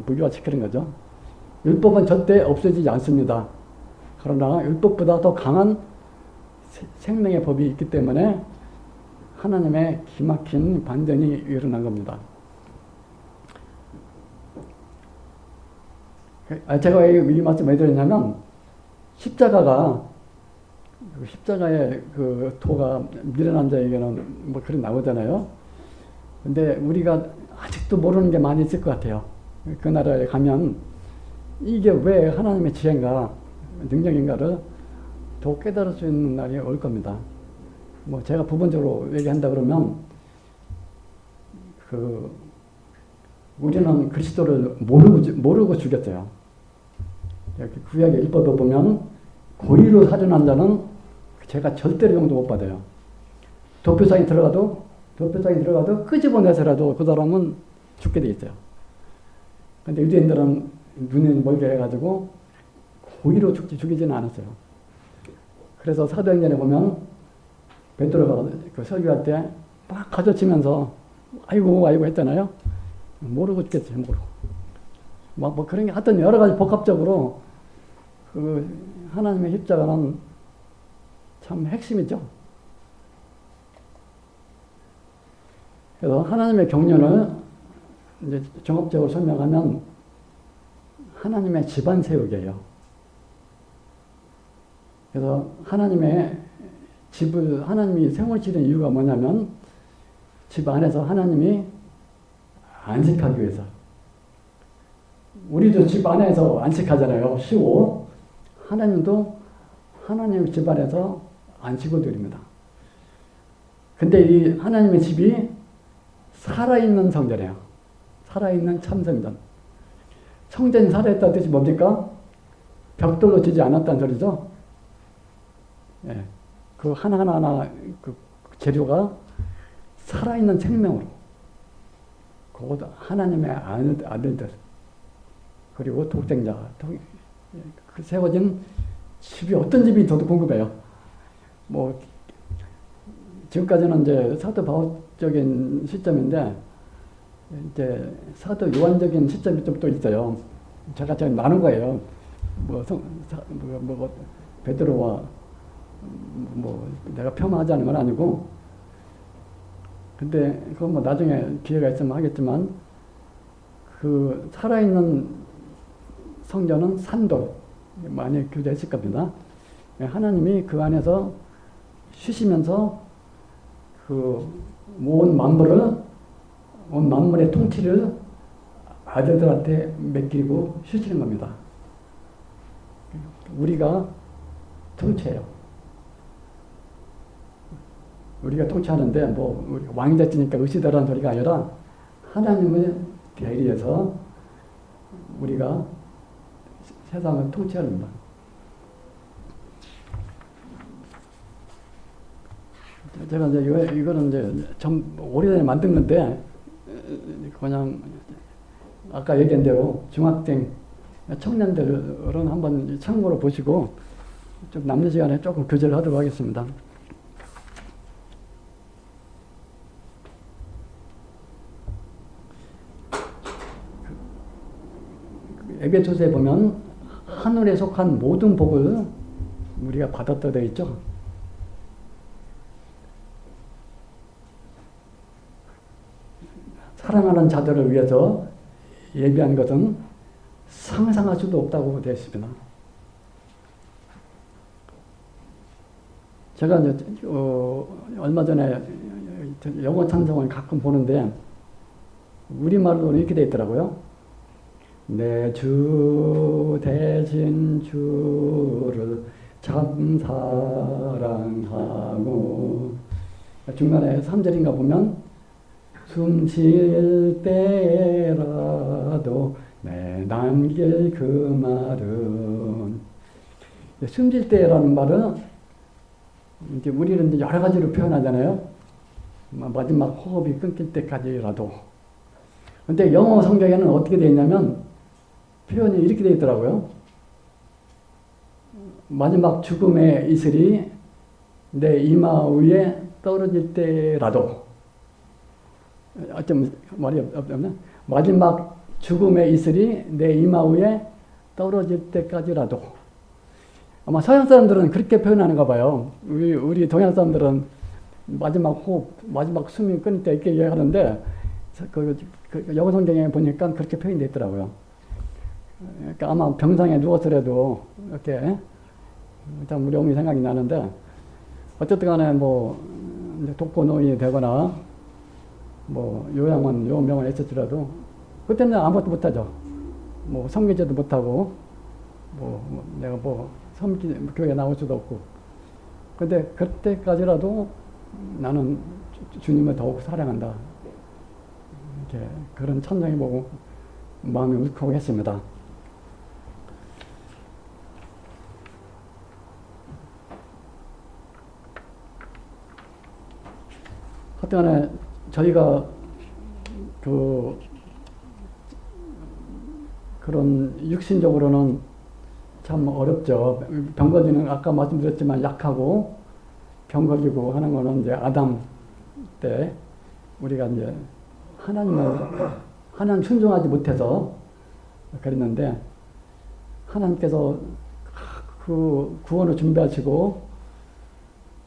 무효화시키는 거죠. 율법은 절대 없어지지 않습니다. 그러나 율법보다 더 강한 생명의 법이 있기 때문에 하나님의 기막힌 반전이 일어난 겁니다. 제가 왜 이 말씀 왜 드렸냐면 십자가의 그 도가 미련한 자에게는 뭐 그런 나오잖아요. 근데 우리가 아직도 모르는 게 많이 있을 것 같아요. 그 나라에 가면 이게 왜 하나님의 지혜인가 능력인가를 더 깨달을 수 있는 날이 올 겁니다. 뭐 제가 부분적으로 얘기한다 그러면 그 우리는 그리스도를 모르고 죽였어요. 구약의 율법에 보면 고의로 살인한 자는 제가 절대로 용도 못 받아요. 도표상에 들어가도 끄집어내서라도 그 사람은 죽게 돼 있어요. 근데 유대인들은 눈이 멀게 해가지고 고의로 죽이지는 않았어요. 그래서 사도행전에 보면 베드로가 그 설교할 때 막 가져치면서 아이고 했잖아요. 모르고 죽겠어요. 모르고. 뭐 그런 게 하여튼 여러 가지 복합적으로 그 하나님의 십자가는 참 핵심이죠. 그래서 하나님의 경륜을 이제 종합적으로 설명하면 하나님의 집안 세우기예요. 그래서 하나님의 집을 하나님이 세우시는 이유가 뭐냐면 집 안에서 하나님이 안식하기 위해서. 우리도 집 안에서 안식하잖아요. 쉬고 하나님도 하나님 집 안에서 안식을 드립니다. 근데 이 하나님의 집이 살아있는 성전이에요. 살아있는 참성전. 성전이 살아있다는 뜻이 뭡니까? 벽돌로 지지 않았다는 소리죠. 예. 그 하나하나 그 재료가 살아있는 생명으로 곧 하나님의 아들들 그리고 독생자가 그 세워진 집이 어떤 집이 저도 궁금해요. 뭐 지금까지는 이제 사도 바울적인 시점인데 이제 사도 요한적인 시점이 좀 또 있어요. 제가 좀 나눈 거예요. 베드로와 뭐 내가 폄하하자는 건 아니고 근데 그건 뭐 나중에 기회가 있으면 하겠지만 그 살아있는 성전은 산돌 많이 교제했을 겁니다. 하나님이 그 안에서 쉬시면서 그 온 만물의 통치를 아들들한테 맡기고 쉬시는 겁니다. 우리가 통치해요. 우리가 통치하는데 뭐 우리 왕이 됐으니까 의시되라는 소리가 아니라 하나님을 대리해서 우리가 세상을 통치합니다. 제가 이제 이거는 이제 좀 오래전에 만든 건데 그냥 아까 얘기한 대로 중학생 청년들은 한번 참고로 보시고 좀 남는 시간에 조금 교제를 하도록 하겠습니다. 에베소서에 보면 하늘에 속한 모든 복을 우리가 받았다 되어 있죠. 사랑하는 자들을 위해서 예비한 것은 상상할 수도 없다고 되어 있습니다. 제가 이제 얼마 전에 영어 찬송을 가끔 보는데 우리말로 이렇게 되어 있더라고요. 내 주 대신 주를 참 사랑하고, 중간에 3절인가 보면 숨 쉴 때라도 내 남길 그 말은, 숨 쉴 때라는 말은 이제 우리는 이제 여러 가지로 표현하잖아요. 마지막 호흡이 끊길 때까지라도. 근데 영어 성경에는 어떻게 되어 있냐면 표현이 이렇게 되어 있더라고요. 마지막 죽음의 이슬이 내 이마 위에 떨어질 때라도, 좀 말이 없나? 마지막 죽음의 이슬이 내 이마 위에 떨어질 때까지라도. 아마 서양 사람들은 그렇게 표현하는가 봐요. 우리 동양 사람들은 마지막 호흡, 마지막 숨이 끊을 때 이렇게 얘기하는데 그 영어 성경에 보니까 그렇게 표현되어 있더라고요. 그러니까 아마 병상에 누워서라도 이렇게 참 우리 어머니 생각이 나는데, 어쨌든 간에 뭐 독거노인이 되거나 뭐 요양원 요명을 했을지라도 그때는 아무것도 못하죠. 뭐 성기제도 못하고 뭐 내가 뭐 교회 나올 수도 없고. 근데 그때까지라도 나는 주님을 더욱 사랑한다, 이렇게 그런 찬양이 보고 마음이 울컥했습니다. 하여튼간에 저희가 그런 육신적으로는 참 어렵죠. 병 걸리는, 아까 말씀드렸지만 약하고 병 걸리고 하는 거는 이제 아담 때 우리가 이제 하나님 순종하지 못해서 그랬는데, 하나님께서 그 구원을 준비하시고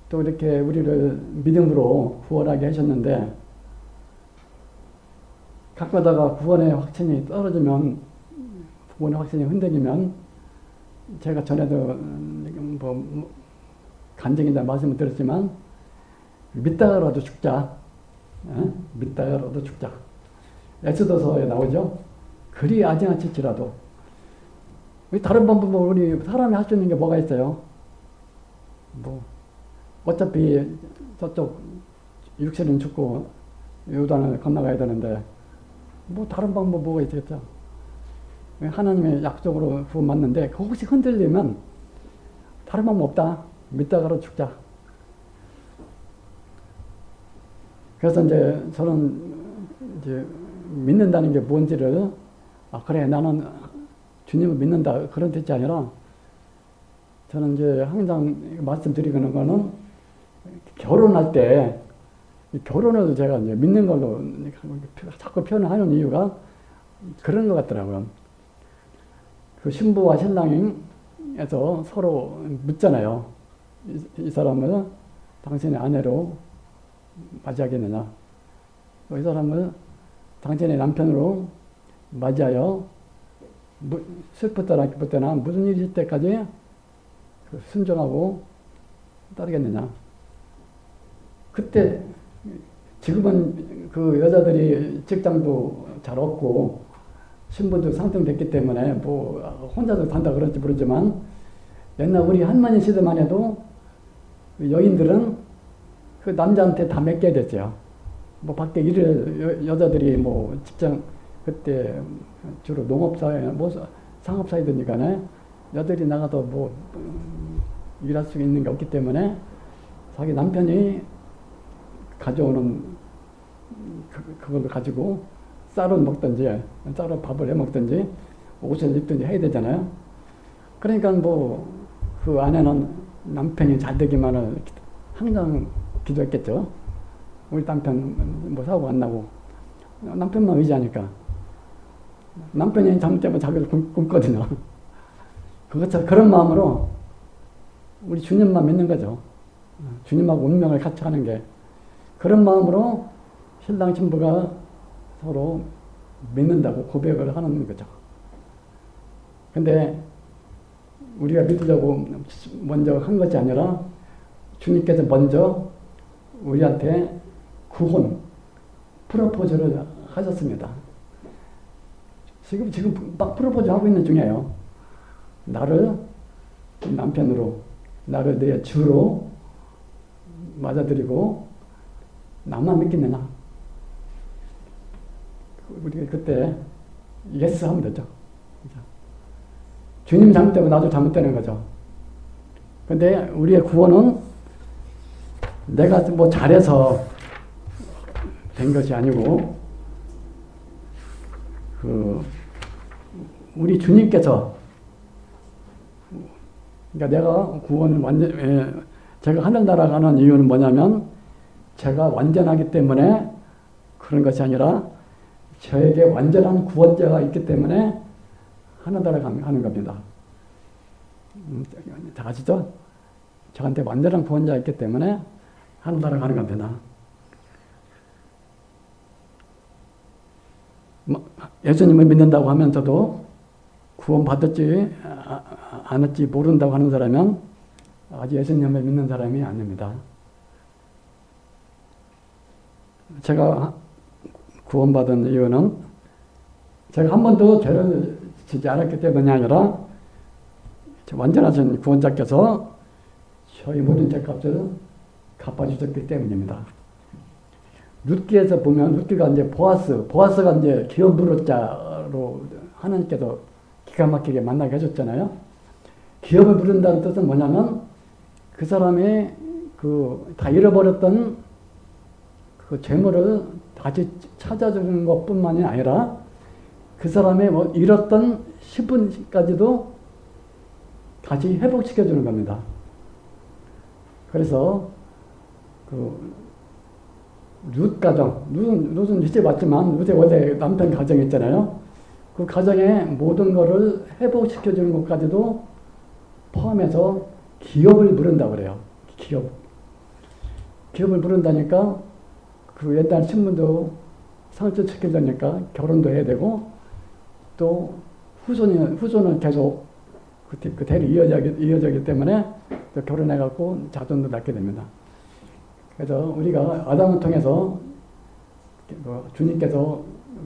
또 이렇게 우리를 믿음으로 구원하게 하셨는데, 가끔가다가 구원의 확신이 떨어지면, 구원의 확신이 흔들리면, 제가 전에도 뭐 간증이다 말씀을 드렸지만 믿다가라도 죽자, 믿다가라도 죽자. 에스더서에 나오죠. 그리 아지않을지라도. 다른 방법은 우리 사람이 할 수 있는 게 뭐가 있어요? 뭐 어차피 저쪽 육신은 죽고 요단을 건너가야 되는데 뭐 다른 방법 뭐가 있겠죠? 하나님의 약속으로 구원받는데 혹시 흔들리면 다른 방법 없다. 믿다가로 죽자. 그래서 이제 저는 이제 믿는다는 게 뭔지를, 그래 나는 주님을 믿는다 그런 뜻이 아니라, 저는 이제 항상 말씀드리는 거는 결혼할 때, 결혼을 제가 이제 믿는 걸로 자꾸 표현을 하는 이유가 그런 것 같더라고요. 그 신부와 신랑에서 서로 묻잖아요. 이 사람을 당신의 아내로 맞이하겠느냐. 이 사람을 당신의 남편으로 맞이하여 슬플 때나 기쁠 때나 무슨 일이 있을 때까지 순종하고 따르겠느냐. 그때 지금은 그 여자들이 직장도 잘 얻고 신분도 상승됐기 때문에 뭐 혼자서 산다 그럴지 모르지만 옛날 우리 할머니 시대만 해도 여인들은 그 남자한테 다 맡겨야 됐죠. 뭐 밖에 일을 여자들이 뭐 직장 그때 주로 농업사회 뭐 상업사회든지 간에 여자들이 나가서 뭐 일할 수 있는 게 없기 때문에 자기 남편이 가져오는 그걸 가지고 쌀을 먹든지 쌀을 밥을 해 먹든지 옷을 입든지 해야 되잖아요. 그러니까 뭐 그 아내는 남편이 잘 되기만을 항상 기도했겠죠. 우리 남편 뭐 사고 안 나고 남편만 의지하니까 남편이 잘못되면 자기를 굶거든요. 그것처럼 그런 마음으로 우리 주님만 믿는 거죠. 주님하고 운명을 같이 하는 게 그런 마음으로 신랑 신부가 서로 믿는다고 고백을 하는 거죠. 근데 우리가 믿으려고 먼저 한 것이 아니라 주님께서 먼저 우리한테 구원, 프로포즈를 하셨습니다. 지금 막 프로포즈 하고 있는 중이에요. 나를 남편으로, 나를 내 주로 맞아들이고 나만 믿겠느냐. 우리가 그때 예스 하면 되죠. 주님 잘못되고 나도 잘못되는 거죠. 근데 우리의 구원은 내가 뭐 잘해서 된 것이 아니고 우리 주님께서 그러니까 내가 구원을 제가 하늘나라 가는 이유는 뭐냐면 제가 완전하기 때문에 그런 것이 아니라 저에게 완전한 구원자가 있기 때문에 하늘나라 가는 겁니다. 다 아시죠? 저한테 완전한 구원자가 있기 때문에 하늘나라 가는 겁니다. 예수님을 믿는다고 하면서도 구원 받을지 안 할지 모른다고 하는 사람은 아직 예수님을 믿는 사람이 아닙니다. 제가 구원받은 이유는 제가 한 번도 죄를 지지 않았기 때문이 아니라 완전하신 구원자께서 저희 모든 죄값을 갚아주셨기 때문입니다. 룻기에서 보면 룻기가 이제 보아스가 이제 기업 부르자로 하나님께서 기가 막히게 만나게 해줬잖아요. 기업을 부른다는 뜻은 뭐냐면 그 사람이 다 잃어버렸던 그 재물을 다시 찾아주는 것뿐만이 아니라 그 사람의 뭐 잃었던 10분까지도 다시 회복시켜주는 겁니다. 그래서 룻 가정, 룻은 실제 맞지만 룻의 원래 남편 가정이 있잖아요. 그 가정의 모든 것을 회복시켜주는 것까지도 포함해서 기업을 부른다고 그래요. 기업을 부른다니까 그 옛날 신분도 상처시키려니까 결혼도 해야 되고 또 후손을 계속 그 대를 이어지기 때문에 또 결혼해갖고 자손도 낳게 됩니다. 그래서 우리가 아담을 통해서 주님께서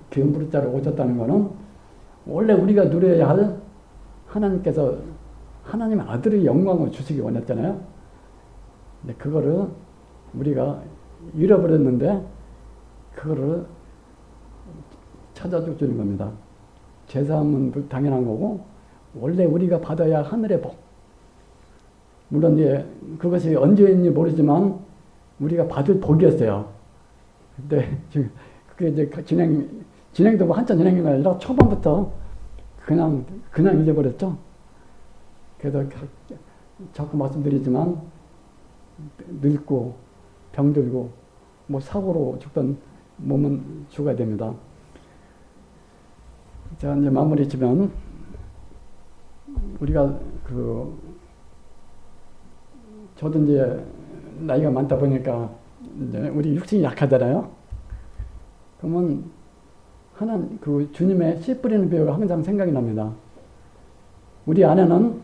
기업 부르자로 오셨다는 것은 원래 우리가 누려야 할 하나님께서 하나님의 아들의 영광을 주시기 원했잖아요. 근데 그거를 우리가 잃어버렸는데 그거를 찾아주는 겁니다. 제사함은 당연한 거고 원래 우리가 받아야 하늘의 복. 물론 이제 그것이 언제인지 모르지만 우리가 받을 복이었어요. 근데 지금 그게 이제 진행도 뭐 한참 진행이 아니라 초반부터 그냥 잊어버렸죠. 그래서 자꾸 말씀드리지만 늙고 병들고 뭐 사고로 죽던 몸은 죽어야 됩니다. 자, 이제 마무리 지면 우리가 저도 이제 나이가 많다 보니까 이제 우리 육신이 약하잖아요. 그러면 하나님, 그 주님의 씨 뿌리는 비유가 항상 생각이 납니다. 우리 안에는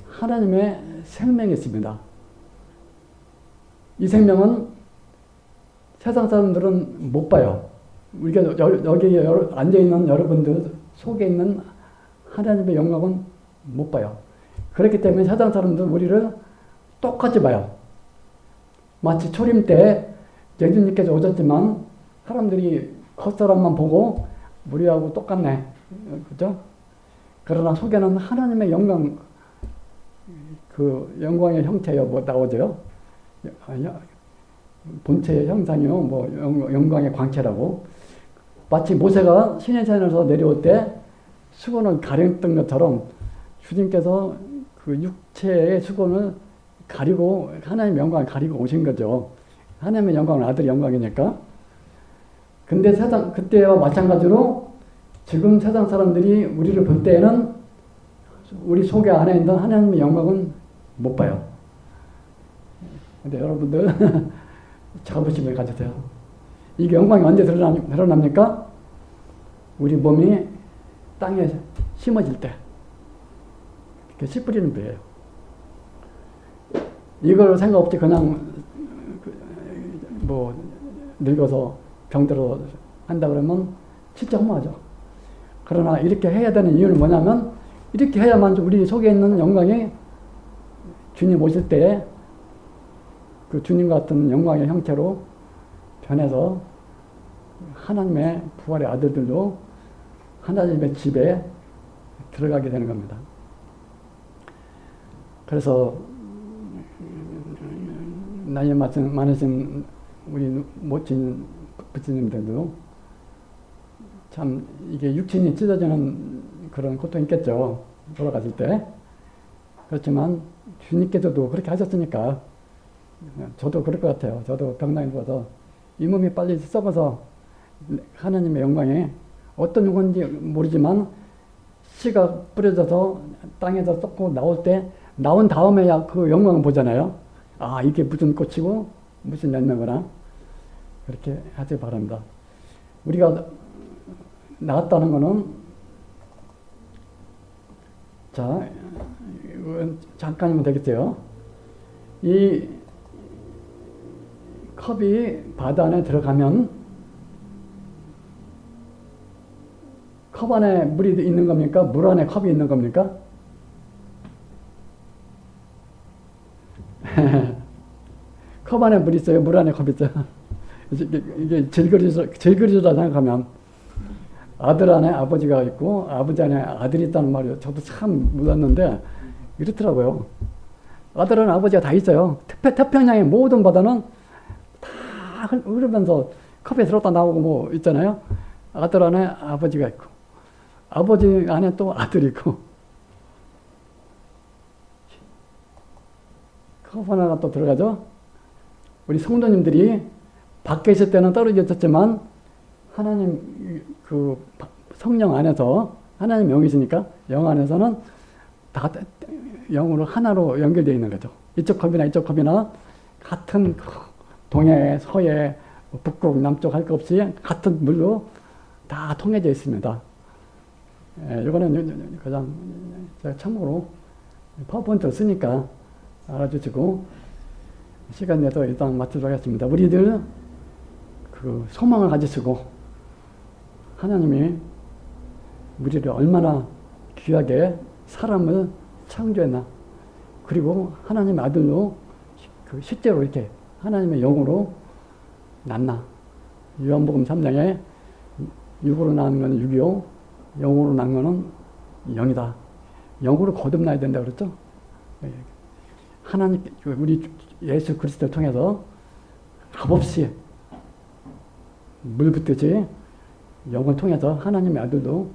하나님의 생명이 있습니다. 이 생명은 세상 사람들은 못 봐요. 우리가 여기 앉아있는 여러분들 속에 있는 하나님의 영광은 못 봐요. 그렇기 때문에 세상 사람들은 우리를 똑같이 봐요. 마치 초림 때 예수님께서 오셨지만 사람들이 겉사람만 보고 우리하고 똑같네. 그죠? 그러나 속에는 하나님의 영광, 그 영광의 형태요, 뭐 나오죠? 본체의 형상이요, 뭐 영광의 광채라고. 마치 모세가 시내산에서 내려올 때 수건을 가렸던 것처럼 주님께서 그 육체의 수건을 가리고 하나님의 영광을 가리고 오신 거죠. 하나님의 영광은 아들의 영광이니까. 근데 세상 그때와 마찬가지로 지금 세상 사람들이 우리를 볼 때에는 우리 속에 안에 있는 하나님의 영광은 못 봐요. 근데 여러분들 자부심을 가지세요. 이게 영광이 언제 드러납니까? 우리 몸이 땅에 심어질 때. 그게 씨 뿌리는 거예요. 이걸 생각 없이 그냥 뭐 늙어서 병들어 한다 그러면 진짜 허무하죠. 그러나 이렇게 해야 되는 이유는 뭐냐면 이렇게 해야만 우리 속에 있는 영광이 주님 오실 때 그 주님 같은 영광의 형태로 변해서 하나님의 부활의 아들들도 하나님의 집에 들어가게 되는 겁니다. 그래서 나이 많으신 우리 멋진 부처님들도 참 이게 육신이 찢어지는 그런 고통이 있겠죠. 돌아가실 때. 그렇지만 주님께서도 그렇게 하셨으니까 저도 그럴 것 같아요. 저도 병나게 누워서 이 몸이 빨리 썩어서 하나님의 영광에 어떤 영광인지 모르지만 씨가 뿌려져서 땅에서 썩고 나올 때 나온 다음에야 그 영광을 보잖아요. 아, 이게 무슨 꽃이고 무슨 열매구나. 그렇게 하길 바랍니다. 우리가 나왔다는 거는 자, 이건 잠깐이면 되겠어요. 이 컵이 바다 안에 들어가면 컵 안에 물이 있는 겁니까? 물 안에 컵이 있는 겁니까? 컵 안에 물 있어요? 물 안에 컵 있어요? 이게 질그리라 생각하면 아들 안에 아버지가 있고 아버지 안에 아들이 있다는 말이에요. 저도 참 몰랐는데 이렇더라고요. 아들은 아버지가 다 있어요. 태평양의 모든 바다는 다 흐르면서 컵에 들었다 나오고 뭐 있잖아요. 아들 안에 아버지가 있고 아버지 안에 또 아들이 있고 컵 하나가 또 들어가죠. 우리 성도님들이 밖에 있을 때는 떨어져 있었지만 하나님 그 성령 안에서 하나님 영이시니까 영 안에서는 다 영으로 하나로 연결되어 있는 거죠. 이쪽 컵이나 이쪽 컵이나 같은 동해, 서해, 북극, 남쪽 할 것 없이 같은 물로 다 통해져 있습니다. 이거는 그냥 제가 참고로 파워포인트를 쓰니까 알아주시고 시간 내서 일단 마치도록 하겠습니다. 우리들 그 소망을 가지시고 하나님이 우리를 얼마나 귀하게 사람을 창조했나. 그리고 하나님의 아들로 그 실제로 이렇게 하나님의 영으로 낳나. 요한복음 3장에 육으로 낳은 것은 육이요 영으로 낳은 것은 영이다. 영으로 거듭나야 된다 그랬죠. 하나님 우리 예수 그리스도를 통해서 값없이 물 붓듯이 영을 통해서 하나님의 아들도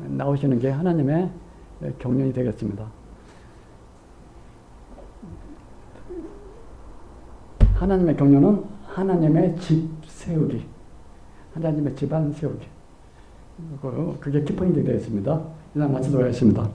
나오시는 게 하나님의 경륜이 되겠습니다. 하나님의 경륜은 하나님의 집 세우기, 하나님의 집안 세우기. 그게 키포인트가 되겠습니다. 이상 마치도록 하겠습니다.